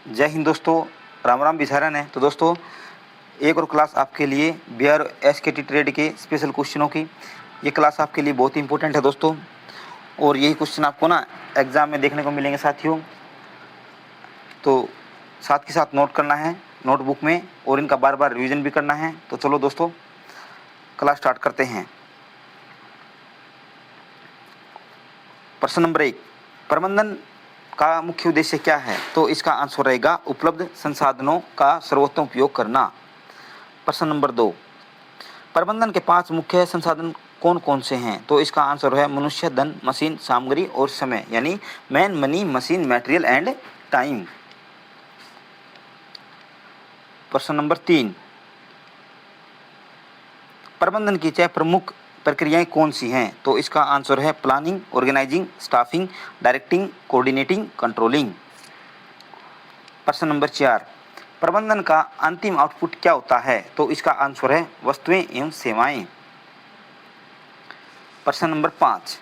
जय हिंद दोस्तों, राम राम बिसारन है। तो दोस्तों एक और क्लास आपके लिए BR SKT ट्रेड के स्पेशल क्वेश्चनों की। ये क्लास आपके लिए बहुत ही इंपॉर्टेंट है दोस्तों, और यही क्वेश्चन आपको ना एग्ज़ाम में देखने को मिलेंगे साथियों। तो साथ के साथ नोट करना है नोटबुक में, और इनका बार बार रिवीजन भी करना है। तो चलो दोस्तों क्लास स्टार्ट करते हैं। प्रश्न नंबर 1, प्रबंधन का मुख्य उद्देश्य क्या है? तो इसका आंसर रहेगा उपलब्ध संसाधनों का सर्वोत्तम उपयोग करना। प्रश्न नंबर 2, प्रबंधन के 5 मुख्य संसाधन कौन कौन से हैं? तो इसका आंसर है मनुष्य, धन, मशीन, सामग्री और समय, यानी man, money, machine, material and time. प्रश्न नंबर 3, प्रबंधन की 6 प्रमुख प्रक्रियाएं कौन सी हैं? तो इसका आंसर है planning, organising, staffing, directing, coordinating, controlling. प्रश्न नंबर 4, प्रबंधन का अंतिम आउटपुट क्या होता है? तो इसका आंसर है वस्तुएं एवं सेवाएं। प्रश्न number 5,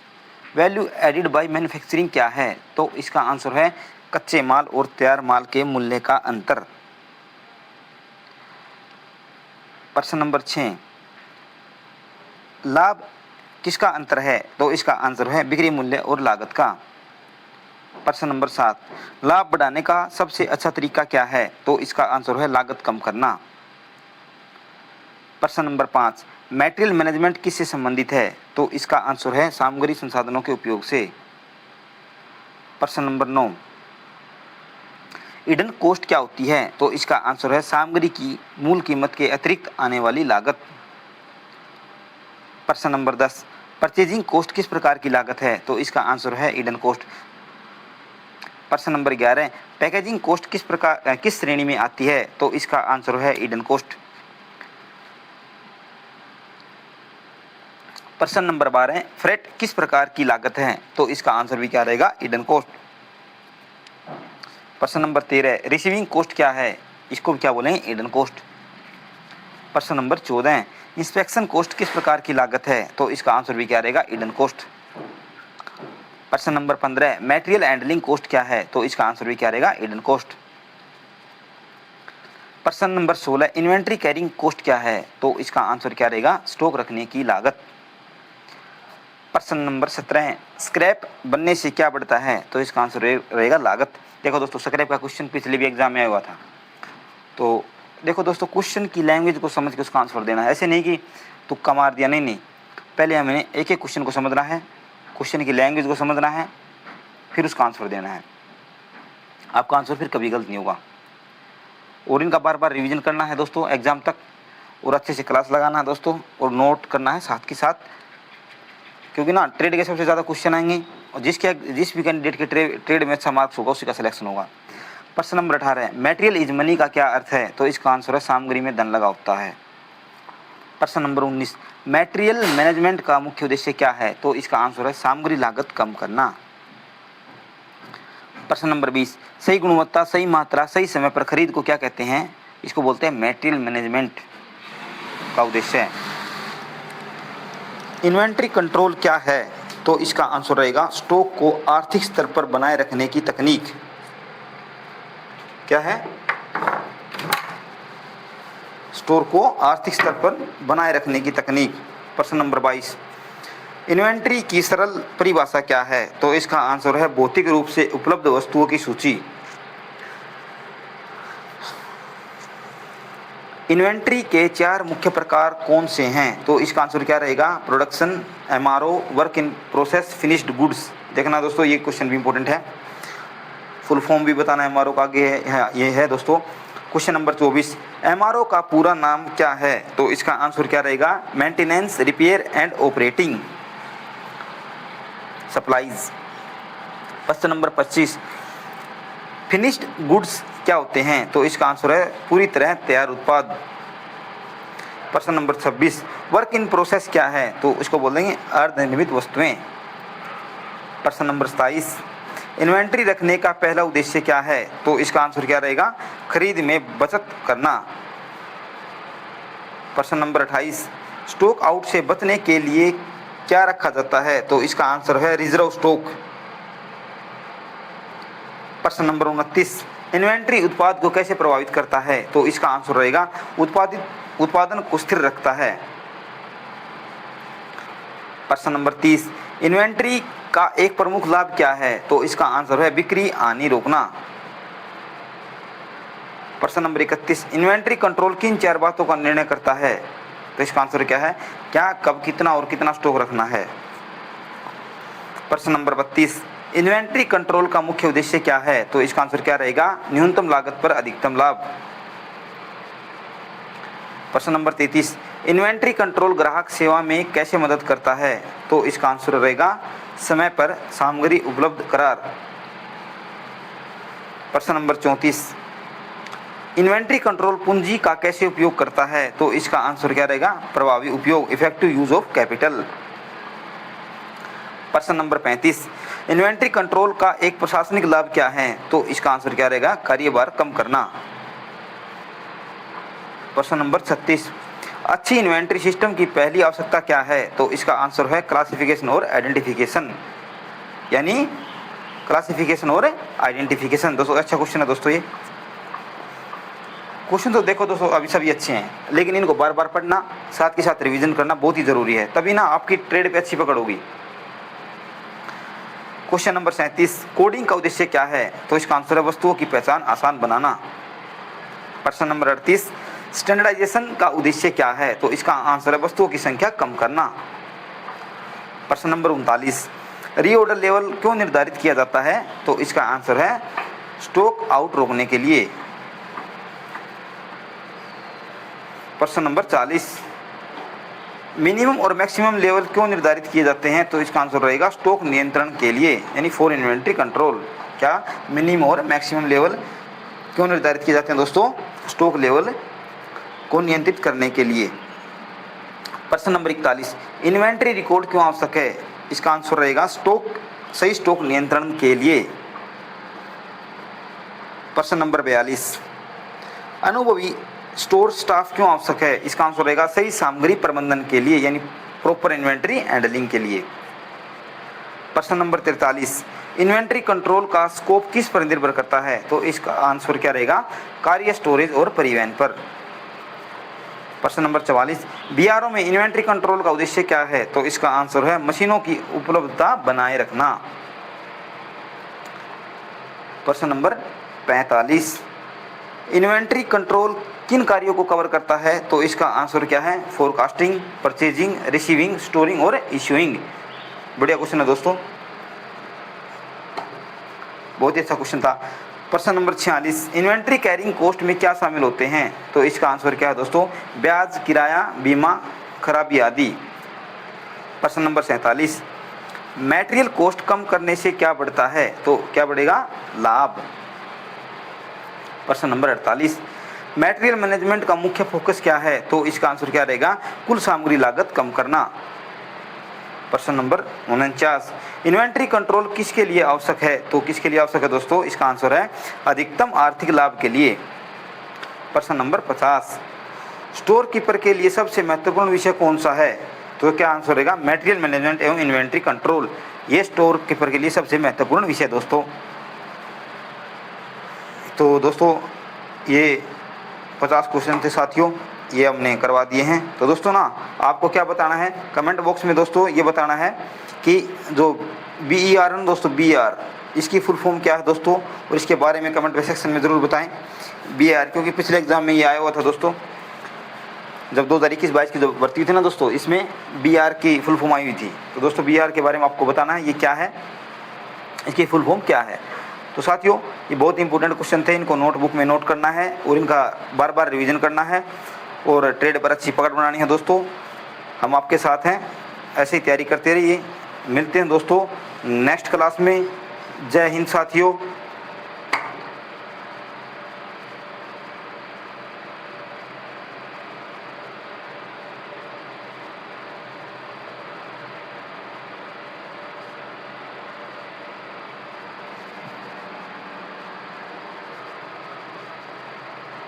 value added by manufacturing क्या है? तो इसका आंसर है कच्चे माल और तैयार माल के मूल्य का अंतर। प्रश्न नंबर 6, लाभ किसका अंतर है? तो इसका आंसर है बिक्री मूल्य और लागत का। प्रश्न नंबर 7, लाभ बढ़ाने का सबसे अच्छा तरीका क्या है? तो इसका आंसर है लागत कम करना। प्रश्न नंबर 5, मटेरियल मैनेजमेंट किससे संबंधित है? तो इसका आंसर है सामग्री संसाधनों के उपयोग से। प्रश्न नंबर 9, हिडन कॉस्ट क्या होती है? तो इसका आंसर है सामग्री की मूल कीमत के अतिरिक्त आने वाली लागत। प्रश्न नंबर 10, परचेजिंग कॉस्ट किस प्रकार की लागत है? तो इसका आंसर है हिडन कॉस्ट। प्रश्न नंबर 11, पैकेजिंग कॉस्ट किस श्रेणी में आती है? तो इसका आंसर है हिडन कॉस्ट। प्रश्न नंबर 12, फ्रेट किस प्रकार की लागत है? तो इसका आंसर भी क्या रहेगा? Hidden cost. प्रश्न नंबर 13, रिसीविंग कॉस्ट क्या है? इसको क्या बोलेंगे? Hidden cost. प्रश्न नंबर 14, इंस्पेक्शन कॉस्ट किस प्रकार की लागत है? तो इसका आंसर भी क्या रहेगा? Hidden cost. प्रश्न नंबर 15, मटेरियल हैंडलिंग कॉस्ट क्या है? तो इसका आंसर भी क्या रहेगा? Hidden cost. प्रश्न नंबर 16, इन्वेंट्री कैरिंग कॉस्ट क्या है? तो इसका आंसर क्या रहेगा? स्टॉक रखने की लागत। प्रश्न नंबर 17, स्क्रैप बनने से क्या बढ़ता है? तो इसका आंसर रहेगा लागत। देखो दोस्तों, स्क्रैप का क्वेश्चन पिछले भी एग्जाम में आया हुआ था। तो देखो दोस्तों, क्वेश्चन की लैंग्वेज को समझ के उसका आंसर देना है। ऐसे नहीं कि तुक्का मार दिया, नहीं। पहले हमें एक एक क्वेश्चन को समझना है, क्वेश्चन की लैंग्वेज को समझना है, फिर उसका आंसर देना है। आपका आंसर फिर कभी गलत नहीं होगा। और इनका बार बार रिवीजन करना है दोस्तों एग्जाम तक, और अच्छे से क्लास लगाना है दोस्तों, और नोट करना है साथ के साथ, क्योंकि ना ट्रेड के सबसे ज़्यादा क्वेश्चन आएंगे, और जिस भी कैंडिडेट के ट्रेड में अच्छा मार्क्स होगा उसी का सिलेक्शन होगा। प्रश्न नंबर 18, मटेरियल इज मनी का क्या अर्थ है? तो इसका आंसर है सामग्री में धन लगा होता है। प्रश्न नंबर 19, मटेरियल मैनेजमेंट का मुख्य उद्देश्य क्या है? तो इसका आंसर है सामग्री लागत कम करना। प्रश्न नंबर 20, सही गुणवत्ता, सही मात्रा, सही समय पर खरीद को क्या कहते हैं? इसको बोलते हैं मटेरियल मैनेजमेंट का उद्देश्य है। इन्वेंट्री कंट्रोल क्या है? तो इसका आंसर रहेगा स्टॉक को आर्थिक स्तर पर बनाए रखने की तकनीक। क्या है? स्टोर को आर्थिक स्तर पर बनाए रखने की तकनीक। प्रश्न नंबर 22, इन्वेंट्री की सरल परिभाषा क्या है? तो इसका आंसर है भौतिक रूप से उपलब्ध वस्तुओं की सूची। इन्वेंट्री के 4 मुख्य प्रकार कौन से हैं? तो इसका आंसर क्या रहेगा? Production, MRO, work in process, finished goods. देखना दोस्तों, ये क्वेश्चन भी इंपॉर्टेंट है, फुल फॉर्म भी बताना है MRO का आगे ये है दोस्तों। क्वेश्चन नंबर 24, MRO का पूरा नाम क्या है? तो इसका आंसर क्या रहेगा? Maintenance, repair and operating supplies. प्रश्न नंबर 25, फिनिश्ड गुड्स क्या होते हैं? तो इसका आंसर है पूरी तरह तैयार उत्पाद। प्रश्न नंबर 26, वर्क इन प्रोसेस क्या है? तो इसको बोल देंगे अर्धनिर्मित वस्तुएं। प्रश्न नंबर 27, इन्वेंट्री रखने का पहला उद्देश्य क्या है? तो इसका आंसर क्या रहेगा? खरीद में बचत करना। प्रश्न नंबर 28, स्टॉक आउट से बचने के लिए क्या रखा जाता है? तो इसका आंसर है रिजर्व स्टॉक। प्रश्न नंबर 29, इन्वेंट्री उत्पाद को कैसे प्रभावित करता है? तो इसका आंसर रहेगा उत्पादन को स्थिर रखता है। प्रश्न नंबर 30, इन्वेंट्री का एक प्रमुख लाभ क्या है? तो इसका आंसर है बिक्री हानि रोकना। प्रश्न नंबर 31, इन्वेंट्री कंट्रोल किन 4 बातों का निर्णय करता है? तो इसका आंसर क्या है? क्या, कब, कितना और कितना स्टॉक रखना है। प्रश्न नंबर 32, इन्वेंट्री कंट्रोल का मुख्य उद्देश्य क्या है? तो इसका आंसर क्या रहेगा? न्यूनतम लागत पर अधिकतम लाभ। प्रश्न नंबर 33, इन्वेंट्री कंट्रोल ग्राहक सेवा में कैसे मदद करता है? तो इसका आंसर रहेगा समय पर सामग्री उपलब्ध करार। प्रश्न नंबर 34, इन्वेंट्री कंट्रोल पूंजी का कैसे उपयोग करता है? तो इसका आंसर क्या रहेगा? प्रभावी उपयोग, इफेक्टिव यूज ऑफ कैपिटल। प्रश्न नंबर 35, इन्वेंट्री कंट्रोल का एक प्रशासनिक लाभ क्या है? तो इसका आंसर क्या रहेगा? कार्यभार कम करना। प्रश्न नंबर 36, अच्छी इन्वेंट्री सिस्टम की पहली आवश्यकता क्या है? तो इसका आंसर है क्लासिफिकेशन और आइडेंटिफिकेशन, यानी क्लासिफिकेशन और आइडेंटिफिकेशन। दोस्तों अच्छा क्वेश्चन है दोस्तों। ये क्वेश्चन तो देखो दोस्तों अभी सभी अच्छे हैं, लेकिन इनको बार बार पढ़ना, साथ के साथ रिवीजन करना बहुत ही जरूरी है, तभी ना आपकी ट्रेड पे अच्छी पकड़ होगी। क्वेश्चन नंबर 37, कोडिंग का उद्देश्य क्या है? तो इसका आंसर है वस्तुओं की पहचान आसान बनाना। प्रश्न नंबर 38, स्टैंडर्डाइजेशन का उद्देश्य क्या है? तो इसका आंसर है वस्तुओं की संख्या कम करना। प्रश्न नंबर 39, रीऑर्डर लेवल क्यों निर्धारित किया जाता है? तो इसका आंसर है स्टॉक आउट रोकने के लिए। प्रश्न नंबर 40, मिनिमम और मैक्सिमम लेवल क्यों निर्धारित किए जाते हैं? तो इसका आंसर रहेगा स्टॉक नियंत्रण के लिए, यानी फॉर इन्वेंट्री कंट्रोल। क्या, मिनिमम और मैक्सिमम लेवल क्यों निर्धारित किए जाते हैं दोस्तों? स्टॉक लेवल को नियंत्रित करने के लिए। प्रश्न नंबर 41, इन्वेंट्री रिकॉर्ड क्यों आवश्यक है? इसका आंसर रहेगा सही स्टॉक नियंत्रण के लिए। प्रश्न नंबर 42, अनुभवी स्टोर स्टाफ क्यों आवश्यक है? इसका आंसर रहेगा सही सामग्री प्रबंधन के लिए, यानी प्रॉपर इन्वेंट्री हैंडलिंग के लिए। प्रश्न नंबर 43, इन्वेंट्री कंट्रोल का स्कोप किस पर निर्भर करता है? तो इसका आंसर क्या रहेगा? कार्य, स्टोरेज और परिवहन पर। प्रश्न नंबर 44, बीआरओ में इन्वेंट्री कंट्रोल का उद्देश्य क्या है? तो इसका आंसर है मशीनों की उपलब्धता बनाए रखना। प्रश्न नंबर 45, इन्वेंट्री कंट्रोल किन कार्यों को कवर करता है? तो इसका आंसर क्या है? फोरकास्टिंग, परचेजिंग, रिसीविंग, स्टोरिंग और इश्यूइंग। बढ़िया क्वेश्चन है दोस्तों, बहुत ही अच्छा क्वेश्चन था। प्रश्न नंबर 46, इन्वेंट्री कैरिंग कॉस्ट में क्या शामिल होते हैं? तो इसका आंसर क्या है दोस्तों? ब्याज, किराया, बीमा, खराबी आदि। प्रश्न नंबर 47, मटेरियल कॉस्ट कम करने से क्या बढ़ता है? तो क्या बढ़ेगा? लाभ। प्रश्न नंबर 48, मटेरियल मैनेजमेंट का मुख्य फोकस क्या है? तो इसका आंसर क्या रहेगा? कुल सामग्री लागत कम करना। प्रश्न नंबर 49, इन्वेंट्री कंट्रोल किसके लिए आवश्यक है? तो किसके लिए आवश्यक है दोस्तों? इसका आंसर है अधिकतम आर्थिक लाभ के लिए। प्रश्न नंबर 50, स्टोर कीपर के लिए सबसे महत्वपूर्ण विषय कौन सा है? तो क्या आंसर रहेगा? मटेरियल मैनेजमेंट एवं इन्वेंट्री कंट्रोल। ये स्टोर कीपर के लिए सबसे महत्वपूर्ण विषय दोस्तों। तो दोस्तों ये 50 क्वेश्चन थे साथियों, ये हमने करवा दिए हैं। तो दोस्तों ना आपको क्या बताना है कमेंट बॉक्स में दोस्तों? ये बताना है कि जो BER है दोस्तों, BER इसकी फुल फॉर्म क्या है दोस्तों, और इसके बारे में कमेंट सेक्शन में ज़रूर बताएं। BER क्योंकि पिछले एग्जाम में ये आया हुआ था दोस्तों, जब 2021-22 की जो भर्ती हुई थी ना दोस्तों, इसमें BER की फुल फॉर्म आई हुई थी। तो दोस्तों BER के बारे में आपको बताना है ये क्या है, इसकी फुल फॉर्म क्या है। तो साथियों ये बहुत इंपॉर्टेंट क्वेश्चन थे, इनको नोटबुक में नोट करना है और इनका बार बार रिवीजन करना है और ट्रेड पर अच्छी पकड़ बनानी है दोस्तों। हम आपके साथ हैं, ऐसे ही तैयारी करते रहिए। मिलते हैं दोस्तों नेक्स्ट क्लास में। जय हिंद साथियों।